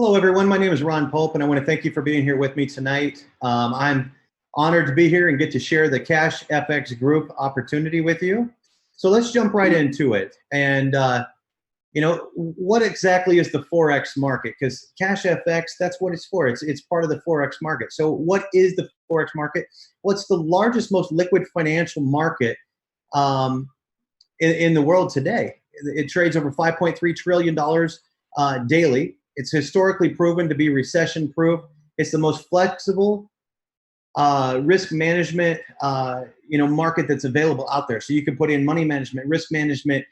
Hello, everyone. My name is Ron Pope, and I want to thank you for being here with me tonight. I'm honored to be here and get to share the Cash FX Group opportunity with you. So let's jump right into it. And, what exactly is the Forex market? Because Cash FX, that's what it's for. It's part of the Forex market. So what is the Forex market? Well, it's the largest, most liquid financial market in the world today. It trades over $5.3 trillion daily. It's historically proven to be recession-proof. It's the most flexible risk management, market that's available out there. So you can put in money management, risk management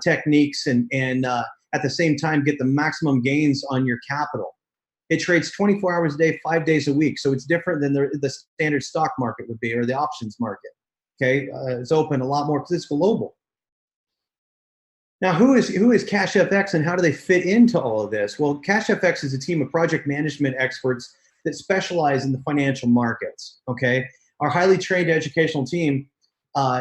techniques, and at the same time get the maximum gains on your capital. It trades 24 hours a day, 5 days a week. So it's different than the standard stock market would be, or the options market. Okay, it's open a lot more because it's global. Now, who is Cash FX and how do they fit into all of this? Well, Cash FX is a team of project management experts that specialize in the financial markets, okay? Our highly trained educational team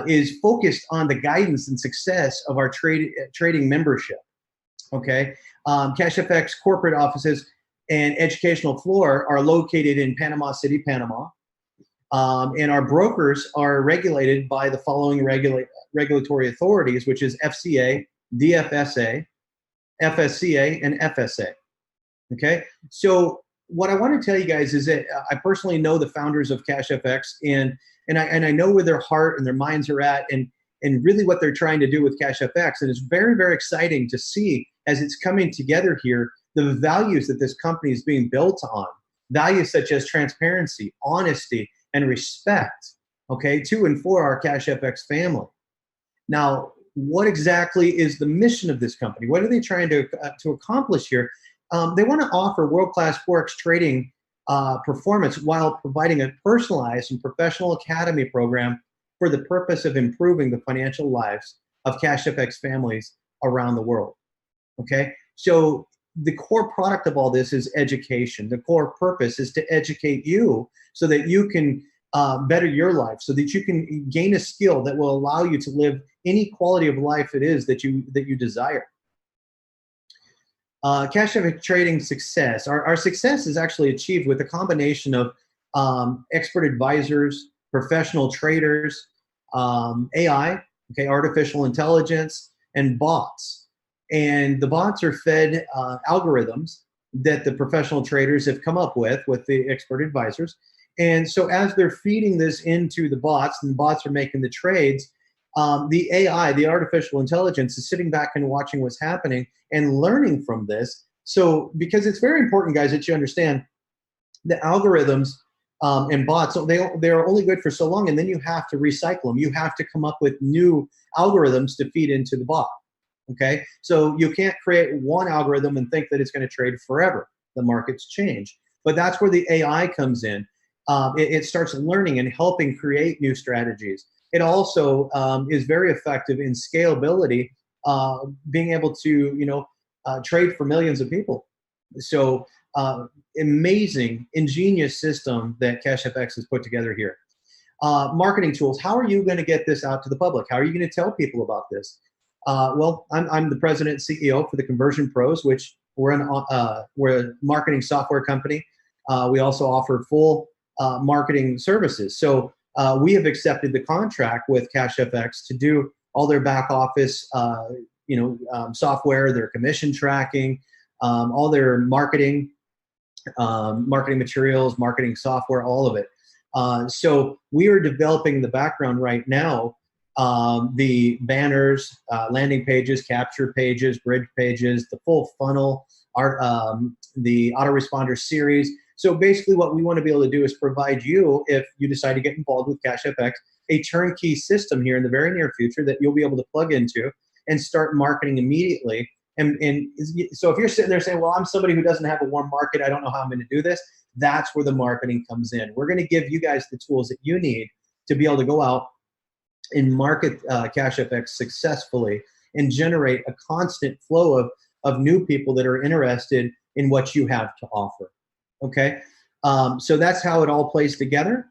is focused on the guidance and success of our trading membership, okay? Cash FX corporate offices and educational floor are located in Panama City, Panama. And our brokers are regulated by the following regulatory authorities, which is FCA, DFSA, FSCA, and FSA. Okay, so what I want to tell you guys is that I personally know the founders of Cash FX, and I know where their heart and their minds are at, and really what they're trying to do with Cash FX, and it's very, very exciting to see as it's coming together here the values that this company is being built on, values such as transparency, honesty, and respect. Okay, to and for our Cash FX family. Now, what exactly is the mission of this company? What are they trying to accomplish here? They want to offer world-class Forex trading performance while providing a personalized and professional academy program for the purpose of improving the financial lives of Cash FX families around the world. Okay, so the core product of all this is education. The core purpose is to educate you so that you can better your life, so that you can gain a skill that will allow you to live any quality of life it is that you desire. Cash FX trading success. Our success is actually achieved with a combination of expert advisors, professional traders, AI, okay, artificial intelligence, and bots. And the bots are fed algorithms that the professional traders have come up with the expert advisors. And so as they're feeding this into the bots, and the bots are making the trades, the AI, the artificial intelligence, is sitting back and watching what's happening and learning from this. So because it's very important, guys, that you understand the algorithms and bots, they're only good for so long, and then you have to recycle them. You have to come up with new algorithms to feed into the bot. Okay, so you can't create one algorithm and think that it's going to trade forever. The markets change. But that's where the AI comes in. It starts learning and helping create new strategies. It also is very effective in scalability, being able to trade for millions of people. So amazing, ingenious system that Cash FX has put together here. Marketing tools. How are you going to get this out to the public? How are you going to tell people about this? Well, I'm the president and CEO for the Conversion Pros, which we're a marketing software company. We also offer full marketing services. So we have accepted the contract with Cash FX to do all their back office, software, their commission tracking, all their marketing materials, marketing software, all of it. So we are developing the background right now, the banners, landing pages, capture pages, bridge pages, the full funnel, the autoresponder series. So basically what we want to be able to do is provide you, if you decide to get involved with Cash FX, a turnkey system here in the very near future that you'll be able to plug into and start marketing immediately. And so if you're sitting there saying, well, I'm somebody who doesn't have a warm market, I don't know how I'm going to do this, that's where the marketing comes in. We're going to give you guys the tools that you need to be able to go out and market Cash FX successfully and generate a constant flow of new people that are interested in what you have to offer. Okay, so that's how it all plays together.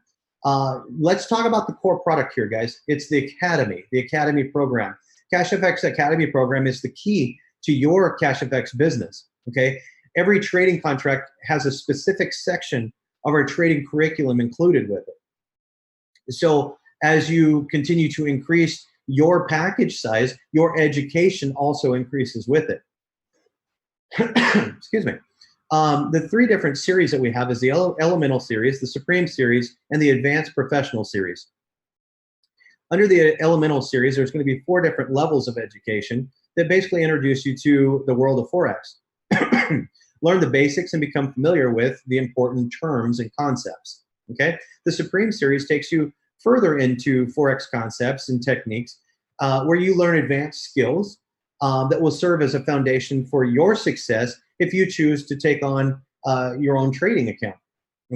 Let's talk about the core product here, guys. It's the Academy program. Cash FX Academy program is the key to your Cash FX business. Okay, every trading contract has a specific section of our trading curriculum included with it. So as you continue to increase your package size, your education also increases with it. Excuse me. The three different series that we have is the Elemental series, the Supreme series, and the Advanced Professional series. Under the Elemental series, there's going to be 4 different levels of education that basically introduce you to the world of Forex. Learn the basics and become familiar with the important terms and concepts. Okay. The Supreme series takes you further into Forex concepts and techniques, where you learn advanced skills that will serve as a foundation for your success if you choose to take on your own trading account.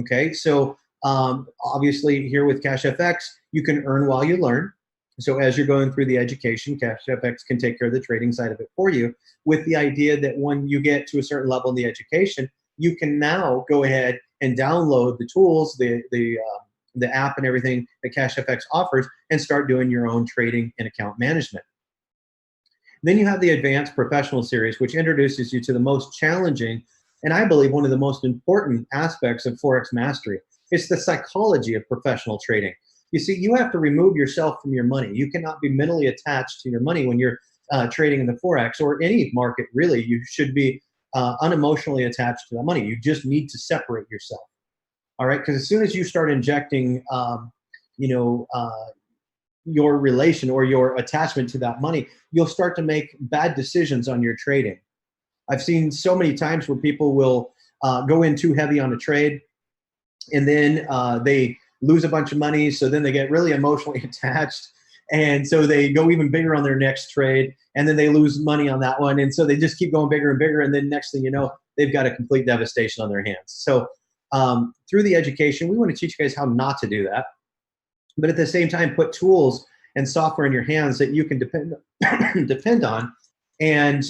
Okay. So obviously here with CashFX, you can earn while you learn. So as you're going through the education, CashFX can take care of the trading side of it for you, with the idea that when you get to a certain level in the education, you can now go ahead and download the tools, the app and everything that CashFX offers, and start doing your own trading and account management. Then you have the Advanced Professional series, which introduces you to the most challenging, and I believe one of the most important aspects of Forex mastery. It's the psychology of professional trading. You see, you have to remove yourself from your money. You cannot be mentally attached to your money when you're trading in the Forex or any market, really. You should be unemotionally attached to the money. You just need to separate yourself. All right, because as soon as you start injecting, your relation or your attachment to that money, you'll start to make bad decisions on your trading. I've seen so many times where people will go in too heavy on a trade, and then they lose a bunch of money, so then they get really emotionally attached, and so they go even bigger on their next trade, and then they lose money on that one, and so they just keep going bigger and bigger, and then next thing you know, they've got a complete devastation on their hands. So through the education, we want to teach you guys how not to do that, but at the same time, put tools and software in your hands that you can depend on, and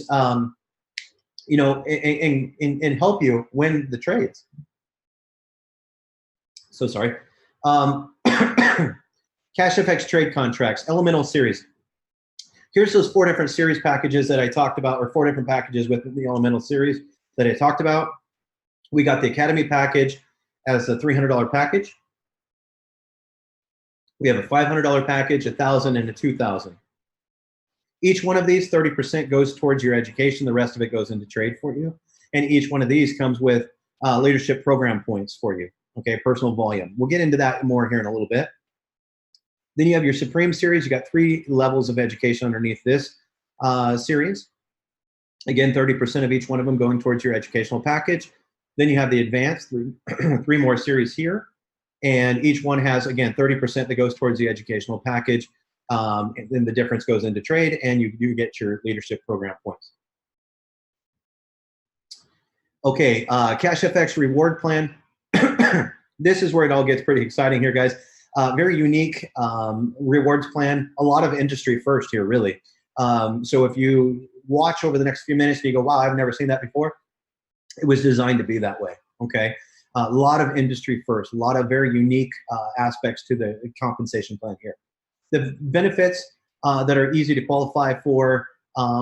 and help you win the trades. So sorry. CashFX trade contracts, Elemental series. Here's those 4 different series packages that I talked about, or 4 different packages within the Elemental series that I talked about. We got the Academy package as a $300 package. We have a $500 package, $1,000, and a $2,000. Each one of these, 30% goes towards your education. The rest of it goes into trade for you. And each one of these comes with leadership program points for you. Okay, personal volume. We'll get into that more here in a little bit. Then you have your Supreme series. You got 3 levels of education underneath this series. Again, 30% of each one of them going towards your educational package. Then you have the Advanced, 3 more series here. And each one has, again, 30% that goes towards the educational package. And then the difference goes into trade, and you do get your leadership program points. Okay, CashFX reward plan. This is where it all gets pretty exciting here, guys. Very unique rewards plan. A lot of industry first here, really. So if you watch over the next few minutes and you go, wow, I've never seen that before, it was designed to be that way, okay? A lot of industry first, a lot of very unique aspects to the compensation plan here. The benefits that are easy to qualify for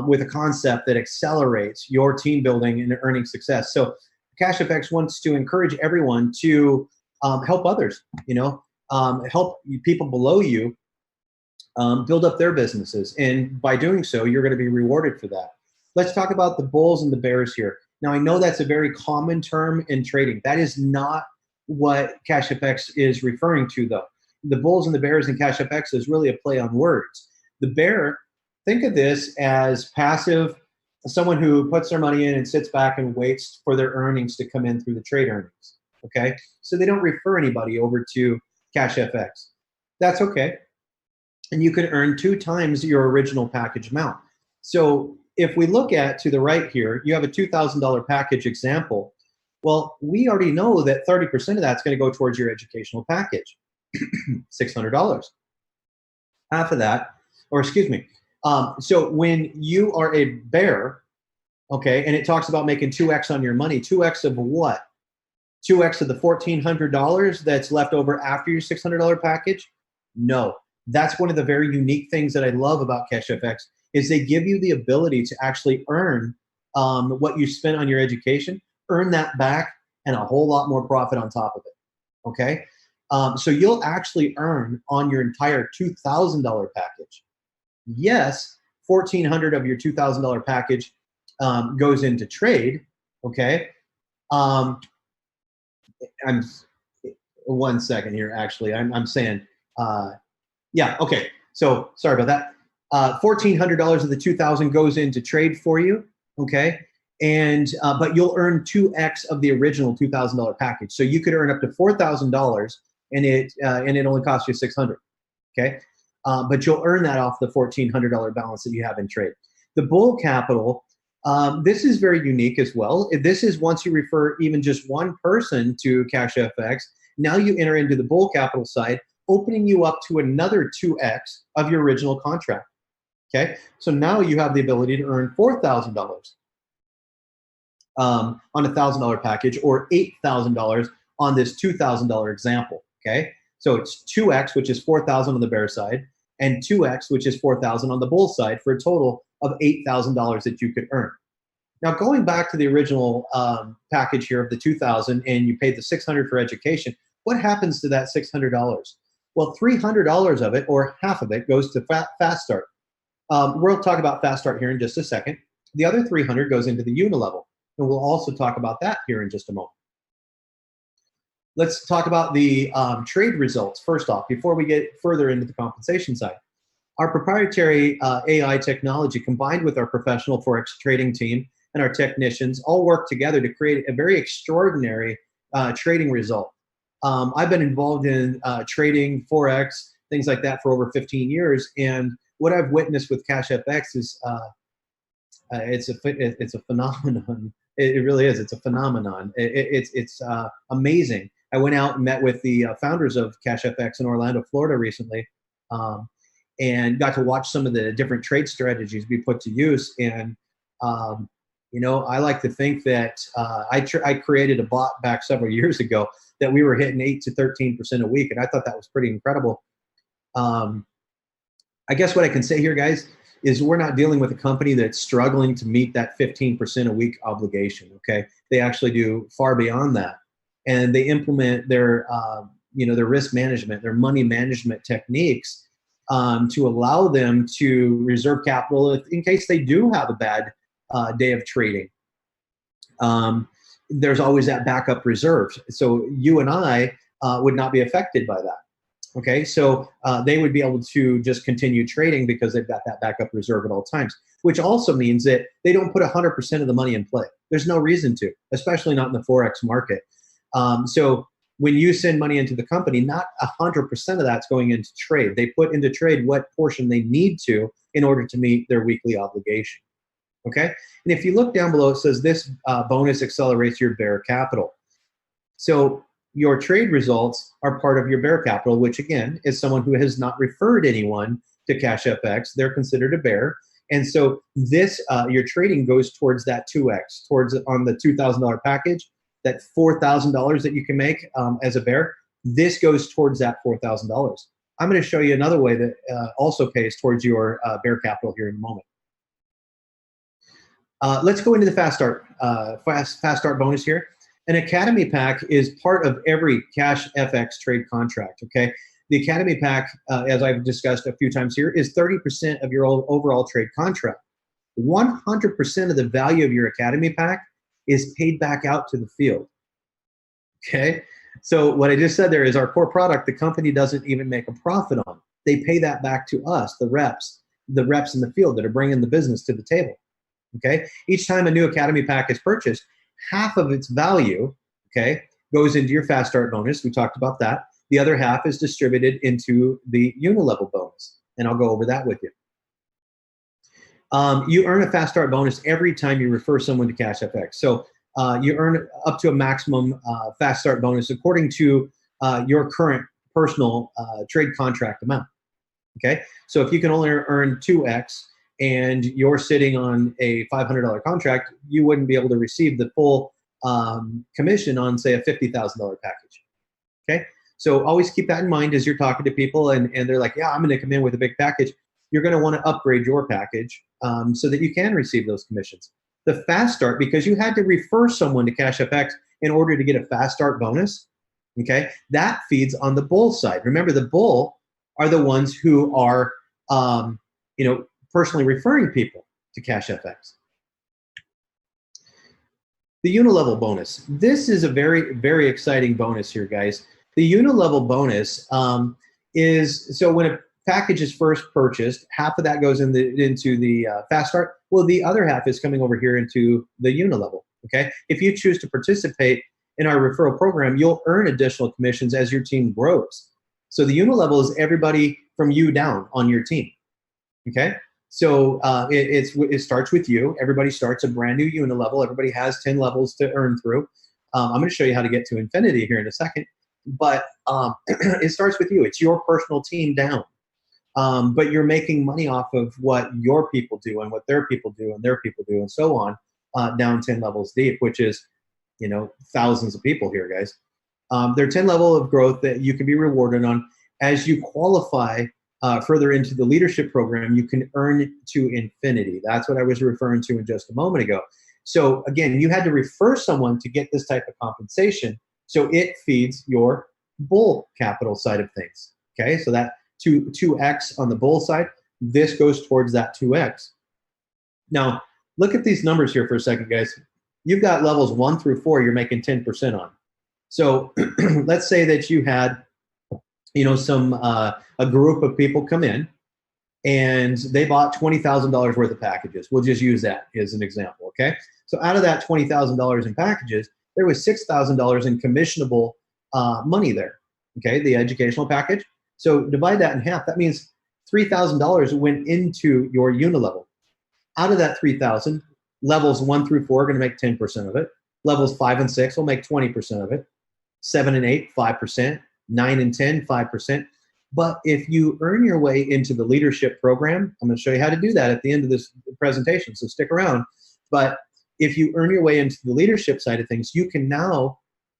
with a concept that accelerates your team building and earning success. So CashFX wants to encourage everyone to help others, help people below you build up their businesses. And by doing so, you're going to be rewarded for that. Let's talk about the bulls and the bears here. Now, I know that's a very common term in trading. That is not what CashFX is referring to, though. The bulls and the bears in CashFX is really a play on words. The bear, think of this as passive, someone who puts their money in and sits back and waits for their earnings to come in through the trade earnings, okay? So they don't refer anybody over to CashFX. That's okay. And you can earn 2 times your original package amount. So if we look at to the right here, you have a $2,000 package example. Well, we already know that 30% of that's going to go towards your educational package, $600. Half of that, or excuse me. So when you are a bear, okay, and it talks about making 2x on your money, 2x of what? 2x of the $1,400 that's left over after your $600 package? No. That's one of the very unique things that I love about CashFX is they give you the ability to actually earn what you spent on your education, earn that back and a whole lot more profit on top of it, okay? So you'll actually earn on your entire $2,000 package. Yes, $1,400 of your $2,000 package goes into trade, okay? I'm one second here, actually. I'm saying, yeah, okay. So sorry about that. $1,400 of the $2,000 goes into trade for you, okay? And but you'll earn 2x of the original $2,000 package. So you could earn up to $4,000, and it only costs you $600, okay? But you'll earn that off the $1,400 balance that you have in trade. The bull capital, this is very unique as well. This is once you refer even just one person to CashFX. Now you enter into the bull capital side, opening you up to another 2x of your original contract. Okay, so now you have the ability to earn $4,000 on a $1,000 package, or $8,000 on this $2,000 example. Okay, so it's 2x, which is 4,000 on the bear side, and 2x, which is 4,000 on the bull side, for a total of $8,000 that you could earn. Now, going back to the original package here of the 2,000, and you paid the $600 for education, what happens to that $600? Well, $300 of it, or half of it, goes to Fast Start. We'll talk about Fast Start here in just a second. The other $300 goes into the Unilevel, and we'll also talk about that here in just a moment. Let's talk about the trade results first off, before we get further into the compensation side. Our proprietary AI technology, combined with our professional Forex trading team and our technicians, all work together to create a very extraordinary trading result. I've been involved in trading, Forex, things like that for over 15 years, and what I've witnessed with CashFX is it's a phenomenon. It really is. It's a phenomenon. It's amazing. I went out and met with the founders of CashFX in Orlando, Florida recently, and got to watch some of the different trade strategies be put to use. And you know, I like to think that I created a bot back several years ago that we were hitting 8 to 13% a week, and I thought that was pretty incredible. I guess what I can say here, guys, is we're not dealing with a company that's struggling to meet that 15% a week obligation. Okay, they actually do far beyond that, and they implement their their risk management, their money management techniques to allow them to reserve capital in case they do have a bad day of trading. There's always that backup reserve. So you and I would not be affected by that. Okay, so they would be able to just continue trading because they've got that backup reserve at all times, which also means that they don't put 100% of the money in play. There's no reason to, especially not in the Forex market. So when you send money into the company, not 100% of that's going into trade. They put into trade what portion they need to in order to meet their weekly obligation. Okay, and if you look down below, it says this bonus accelerates your bear capital. So your trade results are part of your bear capital, which again is someone who has not referred anyone to CashFX. They're considered a bear, and so this your trading goes towards that 2x, towards on the $2,000 package, that $4,000 that you can make as a bear. This goes towards that $4,000. I'm going to show you another way that also pays towards your bear capital here in a moment. Let's go into the Fast Start bonus here. An Academy pack is part of every CashFX trade contract, okay? The Academy pack, as I've discussed a few times here, is 30% of your overall trade contract. 100% of the value of your Academy pack is paid back out to the field, okay? So what I just said there is our core product, the company doesn't even make a profit on. They pay that back to us, the reps in the field that are bringing the business to the table, okay? Each time a new Academy pack is purchased, half of its value, okay, goes into your Fast Start bonus. We talked about that. The other half is distributed into the Unilevel bonus, and I'll go over that with you. You earn a Fast Start bonus every time you refer someone to CashFX. So you earn up to a maximum Fast Start bonus according to your current personal trade contract amount, okay? So if you can only earn 2x, and you're sitting on a $500 contract, you wouldn't be able to receive the full commission on, say, a $50,000 package, okay? So always keep that in mind as you're talking to people and they're like, yeah, I'm gonna come in with a big package. You're gonna wanna upgrade your package so that you can receive those commissions. The fast start, because you had to refer someone to CashFX in order to get a fast start bonus, okay, that feeds on the bull side. Remember, the bull are the ones who are, personally referring people to CashFX. The Unilevel bonus. This is a very, very exciting bonus here, guys. The Unilevel bonus is, so when a package is first purchased, half of that goes into the fast start. Well, the other half is coming over here into the Unilevel, okay? If you choose to participate in our referral program, you'll earn additional commissions as your team grows. So the Unilevel is everybody from you down on your team, okay? So it starts with you. Everybody starts a brand new Unilevel. Everybody has 10 levels to earn through. I'm going to show you how to get to infinity here in a second. But it starts with you. It's your personal team down. But you're making money off of what your people do and what their people do and their people do and so on, down 10 levels deep, which is, thousands of people here, guys. There are 10 levels of growth that you can be rewarded on. As you qualify further into the leadership program, you can earn to infinity. That's what I was referring to in just a moment ago. So again, you had to refer someone to get this type of compensation. So it feeds your bull capital side of things. Okay, so that 2x on the bull side, this goes towards that 2x. Now, look at these numbers here for a second, guys. You've got levels 1 through 4 you're making 10% on. So let's say that you had, a group of people come in and they bought $20,000 worth of packages. We'll just use that as an example, okay? So out of that $20,000 in packages, there was $6,000 in commissionable money there, okay, the educational package. So divide that in half. That means $3,000 went into your Unilevel. Out of that $3,000, levels 1 through 4 are going to make 10% of it. Levels 5 and 6 will make 20% of it. 7 and 8, 5%. 9 and 10, 5%. But if you earn your way into the leadership program, I'm going to show you how to do that at the end of this presentation, so stick around. But if you earn your way into the leadership side of things, you can now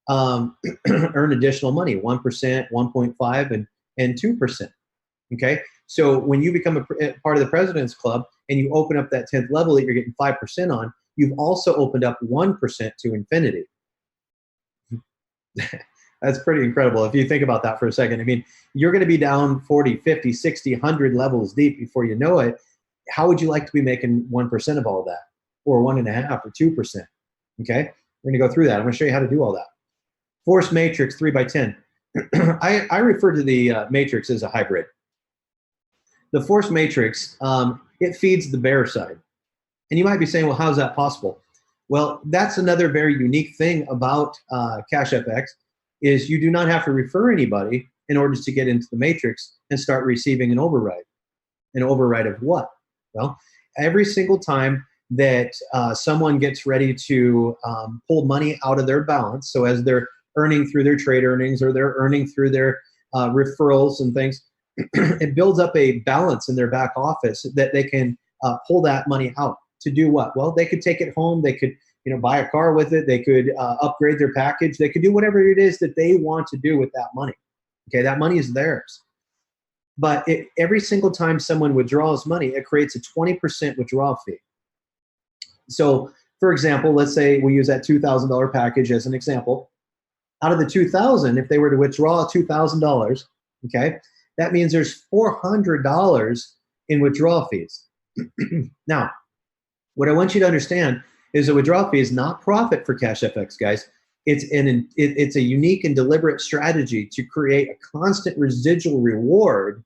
earn additional money, 1%, 1.5, and 2%. Okay, so when you become a part of the President's Club and you open up that 10th level that you're getting 5% on, you've also opened up 1% to infinity. That's pretty incredible if you think about that for a second. I mean, you're going to be down 40, 50, 60, 100 levels deep before you know it. How would you like to be making 1% of all of that, or 1.5% or 2%? Okay, we're going to go through that. I'm going to show you how to do all that. Force matrix 3x10. I refer to the matrix as a hybrid. The force matrix, it feeds the bear side. And you might be saying, well, how's that possible? Well, that's another very unique thing about CashFX, is you do not have to refer anybody in order to get into the matrix and start receiving an override. An override of what? Well, every single time that someone gets ready to pull money out of their balance, so as they're earning through their trade earnings or they're earning through their referrals and things, it builds up a balance in their back office that they can pull that money out to do what? Well, they could take it home. They could buy a car with it. They could upgrade their package. They could do whatever it is that they want to do with that money. Okay, that money is theirs. But every single time someone withdraws money, it creates a 20% withdrawal fee. So, for example, let's say we use that $2,000 package as an example. Out of the $2,000, if they were to withdraw $2,000, okay, that means there's $400 in withdrawal fees. Now, what I want you to understand is a withdrawal fee is not profit for CashFX, guys. It's a unique and deliberate strategy to create a constant residual reward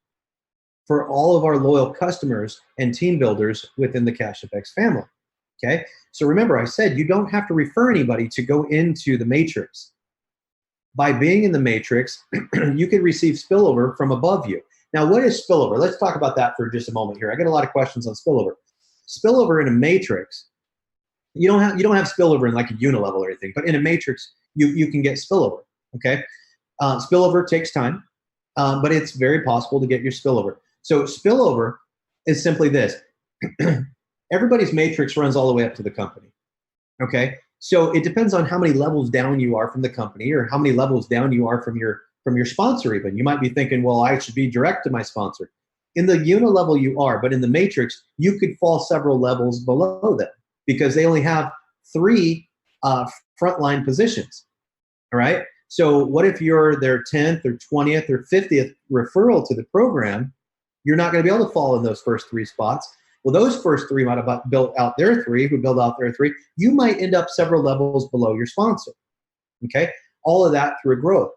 for all of our loyal customers and team builders within the CashFX family. Okay, so remember, I said you don't have to refer anybody to go into the matrix. By being in the matrix, you can receive spillover from above you. Now, what is spillover? Let's talk about that for just a moment here. I got a lot of questions on spillover. Spillover in a matrix, you don't have spillover in like a Unilevel or anything, but in a matrix, you can get spillover. Okay, spillover takes time, but it's very possible to get your spillover. So spillover is simply this. Everybody's matrix runs all the way up to the company. Okay, so it depends on how many levels down you are from the company, or how many levels down you are from your sponsor. Even you might be thinking, well, I should be direct to my sponsor. In the Unilevel you are, but in the matrix you could fall several levels below them. because they only have 3 frontline positions. All right. So what if you're their 10th or 20th or 50th referral to the program? You're not going to be able to fall in those first 3 spots. Well, those first 3 might have built out their 3, who build out their 3. You might end up several levels below your sponsor. Okay. All of that through growth.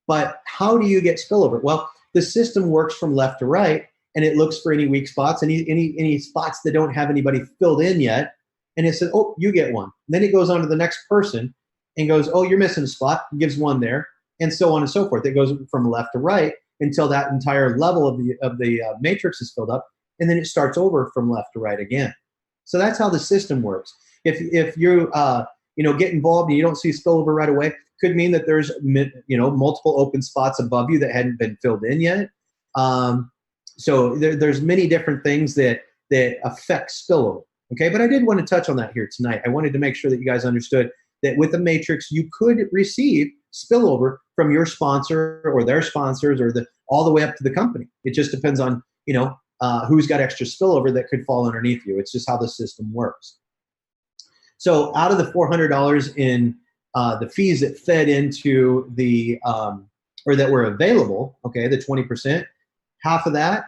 But how do you get spillover? Well, the system works from left to right, and it looks for any weak spots, any spots that don't have anybody filled in yet. And it says, oh, you get one. And then it goes on to the next person and goes, oh, you're missing a spot, gives one there, and so on and so forth. It goes from left to right until that entire level of the matrix is filled up, and then it starts over from left to right again. So that's how the system works. If you get involved and you don't see spillover right away, could mean that there's multiple open spots above you that hadn't been filled in yet. So there's many different things that affect spillover. Okay, but I did want to touch on that here tonight. I wanted to make sure that you guys understood that with the matrix, you could receive spillover from your sponsor or their sponsors or all the way up to the company. It just depends on who's got extra spillover that could fall underneath you. It's just how the system works. So out of the $400 in the fees that fed into the or that were available, okay, the 20%, half of that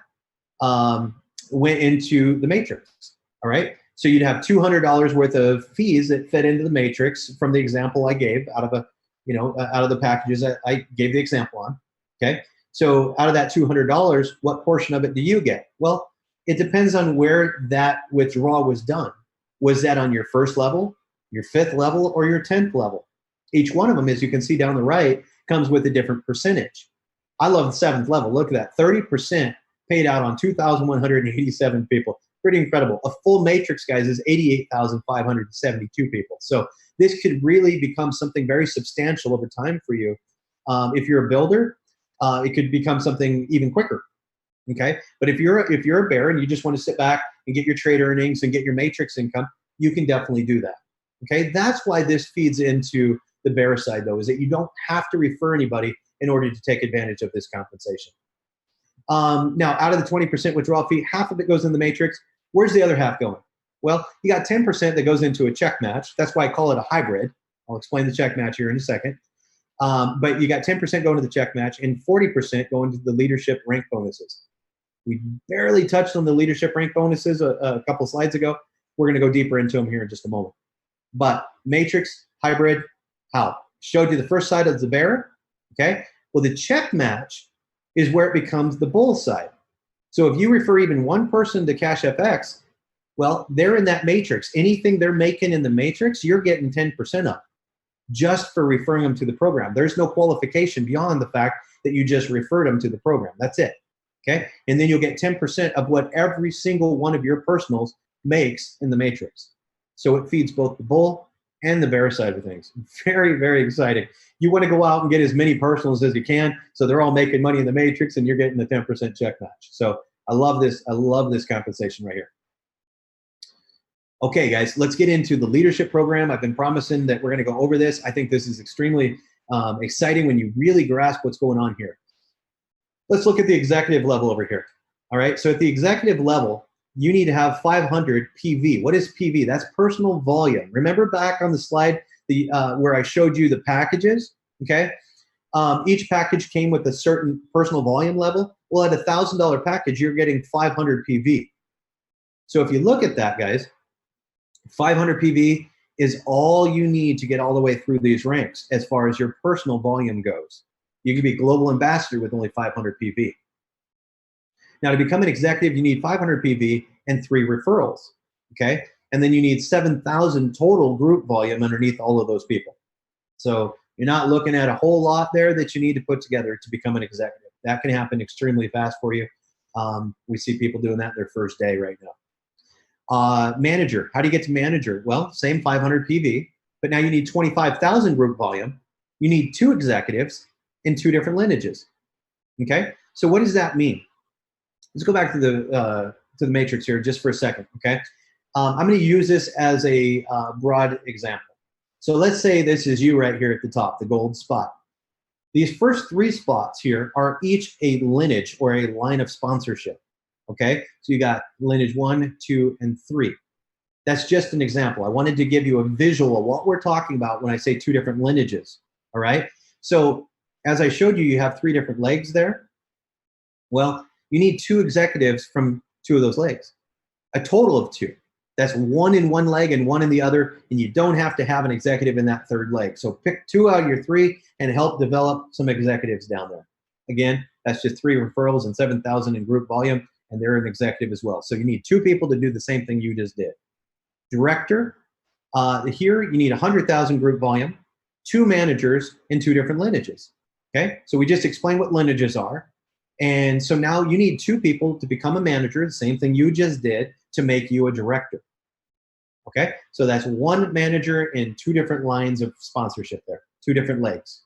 went into the matrix. All right. So you'd have $200 worth of fees that fed into the matrix from the example I gave out of out of the packages that I gave the example on. Okay. So out of that $200, what portion of it do you get? Well, it depends on where that withdrawal was done. Was that on your first level, your 5th level, or your 10th level? Each one of them, as you can see down the right, comes with a different percentage. I love the 7th level. Look at that, 30% paid out on 2,187 people. Pretty incredible. A full matrix, guys, is 88,572 people. So this could really become something very substantial over time for you. If you're a builder, it could become something even quicker. Okay, but if you're a bear and you just want to sit back and get your trade earnings and get your matrix income, you can definitely do that. Okay, that's why this feeds into the bear side, though, is that you don't have to refer anybody in order to take advantage of this compensation. Now, out of the 20% withdrawal fee, half of it goes in the matrix. Where's the other half going? Well, you got 10% that goes into a check match. That's why I call it a hybrid. I'll explain the check match here in a second. But you got 10% going to the check match and 40% going to the leadership rank bonuses. We barely touched on the leadership rank bonuses a couple slides ago. We're going to go deeper into them here in just a moment. But matrix, hybrid, how? Showed you the first side of the bear. Okay. Well, the check match is where it becomes the bull side. So if you refer even one person to Cash FX, well, they're in that matrix. Anything they're making in the matrix, you're getting 10% of just for referring them to the program. There's no qualification beyond the fact that you just referred them to the program. That's it. Okay. And then you'll get 10% of what every single one of your personals makes in the matrix. So it feeds both the bull and the bear side of things. Very, very exciting. You want to go out and get as many personals as you can, so they're all making money in the matrix and you're getting the 10% check match. So I love this. I love this compensation right here. Okay, guys, let's get into the leadership program. I've been promising that we're going to go over this. I think this is extremely exciting when you really grasp what's going on here. Let's look at the executive level over here. All right, so at the executive level, you need to have 500 PV. What is PV? That's personal volume. Remember back on the slide where I showed you the packages, okay? Each package came with a certain personal volume level. Well, at a $1,000 package, you're getting 500 PV. So if you look at that, guys, 500 PV is all you need to get all the way through these ranks as far as your personal volume goes. You can be global ambassador with only 500 PV. Now, to become an executive, you need 500 PV and 3 referrals, okay? And then you need 7,000 total group volume underneath all of those people. So you're not looking at a whole lot there that you need to put together to become an executive. That can happen extremely fast for you. We see people doing that their first day right now. Manager, how do you get to manager? Well, same 500 PV, but now you need 25,000 group volume. You need 2 executives in 2 different lineages, okay? So what does that mean? Let's go back to the matrix here just for a second, okay? I'm going to use this as a broad example. So let's say this is you right here at the top, the gold spot. These first 3 spots here are each a lineage or a line of sponsorship, okay? So you got lineage 1, 2, and 3. That's just an example. I wanted to give you a visual of what we're talking about when I say two different lineages. All right. So as I showed you, you have three different legs there. Well, you need two executives from two of those legs, a total of two. That's one in one leg and one in the other, and you don't have to have an executive in that third leg. So pick two out of your three and help develop some executives down there. Again, that's just 3 referrals and 7,000 in group volume, and they're an executive as well. So you need 2 people to do the same thing you just did. Director, here you need 100,000 group volume, 2 managers, and 2 different lineages. Okay, so we just explained what lineages are. And so now you need 2 people to become a manager, the same thing you just did, to make you a director. Okay, so that's 1 manager in 2 different lines of sponsorship there, 2 different legs.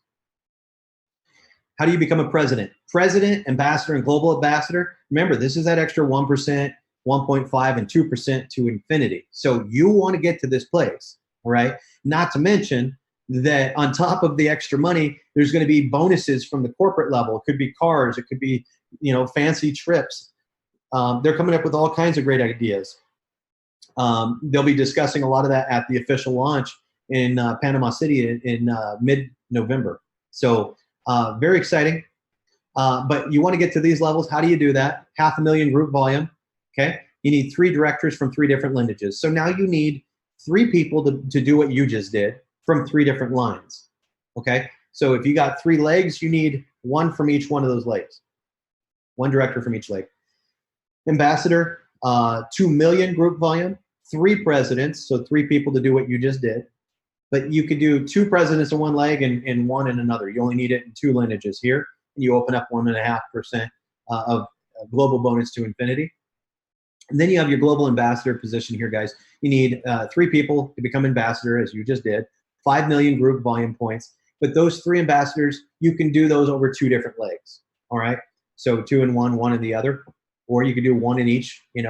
How do you become a president? President, ambassador, and global ambassador. Remember, this is that extra 1%, 1.5, and 2% to infinity. So you want to get to this place, all right? Not to mention that on top of the extra money, there's going to be bonuses from the corporate level. It could be cars. It could be, fancy trips. They're coming up with all kinds of great ideas. They'll be discussing a lot of that at the official launch in Panama City in mid-November. So very exciting. But you want to get to these levels. How do you do that? 500,000 group volume. Okay. You need 3 directors from 3 different lineages. So now you need 3 people to do what you just did from 3 different lines. Okay. So if you got 3 legs, you need 1 from each one of those legs. 1 director from each leg. Ambassador, 2 million group volume, 3 presidents. So 3 people to do what you just did. But you could do 2 presidents in 1 leg and 1 in another. You only need it in 2 lineages here. And you open up 1.5% of global bonus to infinity. And then you have your global ambassador position here, guys. You need 3 people to become ambassador, as you just did, 5 million group volume points. But those 3 ambassadors, you can do those over 2 different legs. All right. So 2 in one, 1 in the other. Or you could do 1 in each, and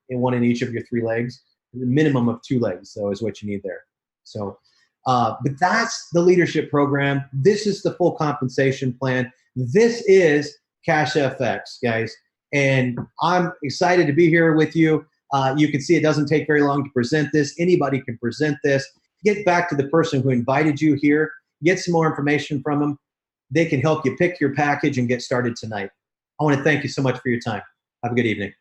1 in each of your 3 legs. The minimum of 2 legs, though, is what you need there. So, but that's the leadership program. This is the full compensation plan. This is Cash FX, guys. And I'm excited to be here with you. You can see it doesn't take very long to present this. Anybody can present this. Get back to the person who invited you here. Get some more information from them. They can help you pick your package and get started tonight. I want to thank you so much for your time. Have a good evening.